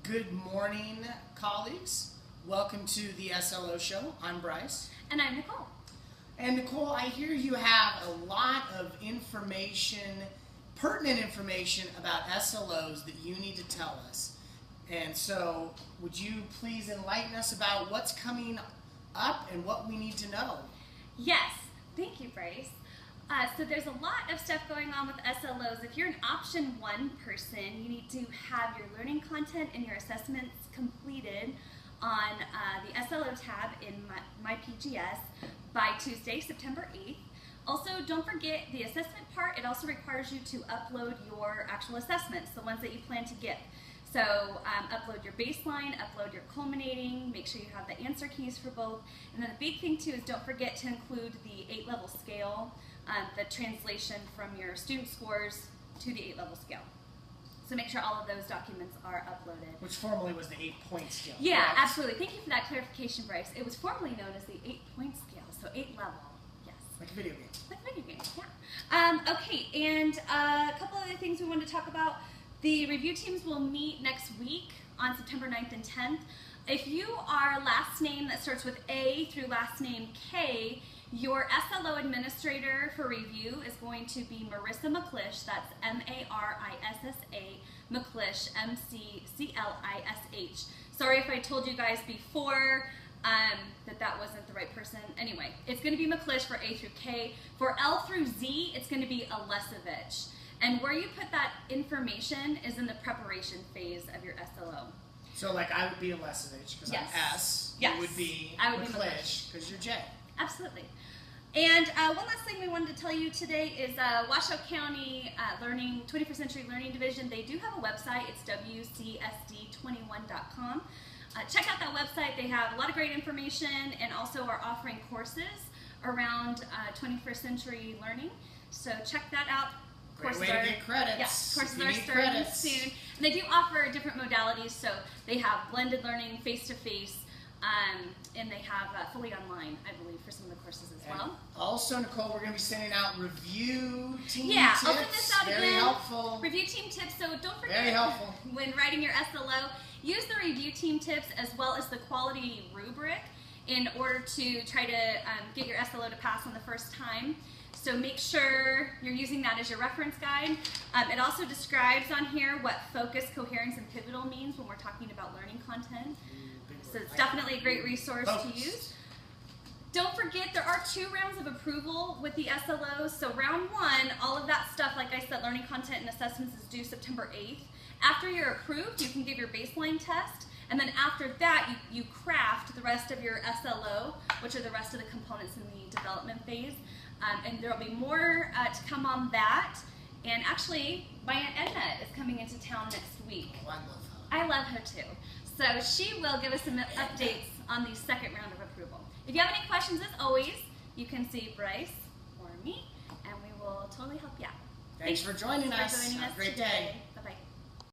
Good morning, colleagues. Welcome to the SLO show. I'm Bryce. And I'm Nicole. And Nicole, I hear you have a lot of information, pertinent information about SLOs that you need to tell us. And so, would you please enlighten us about what's coming up and what we need to know? Yes, thank you, Bryce. So there's a lot of stuff going on with SLOs. If you're an option 1 person, you need to have your learning content and your assessments completed on the SLO tab in my PGS by Tuesday, September 8th. Also, don't forget the assessment part. It also requires you to upload your actual assessments, the ones that you plan to give. So upload your baseline, upload your culminating, make sure you have the answer keys for both. And then the big thing too is don't forget to include the 8-level scale, the translation from your student scores to the 8-level scale. So make sure all of those documents are uploaded. Which formerly was the 8-point scale. Yeah, correct? absolutely. Thank you for that clarification, Bryce. It was formerly known as the 8-point scale, so 8-level. Yes. Like a video game. Like a video game, yeah. Okay, and a couple other things we wanted to talk about. The review teams will meet next week on September 9th and 10th. If you are last name that starts with A through last name K, your SLO administrator for review is going to be Marissa McClish. That's M-A-R-I-S-S-A, McClish, M-C-C-L-I-S-H. Sorry if I told you guys before that wasn't the right person. Anyway, it's going to be McClish for A through K. For L through Z, it's going to be Alesevich. And where you put that information is in the preparation phase of your SLO. So like I would be Alesevich because Yes. I'm S. Yes. You would be McClish because you're J. Absolutely. And one last thing we wanted to tell you today is Washoe County Learning 21st Century Learning Division. They do have a website. It's wcsd21.com. Check out that website. They have a lot of great information and also are offering courses around 21st century learning. So check that out. Great way to get credits. Yes, courses You are need starting credits. soon. And they do offer different modalities, so they have blended learning, face-to-face, and they have fully online, I believe, for some of the courses as well. And also, Nicole, we're going to be sending out review team Yeah, tips. I'll send this out Very again. helpful. Review team tips, so don't forget Very helpful. when writing your SLO, use the review team tips as well as the quality rubric in order to try to get your SLO to pass on the first time. So make sure you're using that as your reference guide. It also describes on here what focus, coherence, and pivotal means when we're talking about learning content. So it's definitely a great resource to use. Don't forget there are 2 rounds of approval with the SLOs. So round 1, all of that stuff, like I said, learning content and assessments is due September 8th. After you're approved, you can give your baseline test. And then after that, you craft the rest of your SLO, which are the rest of the components in the development phase. And there will be more to come on that. And actually, my Aunt Edna is coming into town next week. Oh, I love her. I love her too. So she will give us some updates on the second round of approval. If you have any questions, as always, you can see Bryce or me, and we will totally help you out. Thanks for joining us. Thanks for joining us Have a great today. day.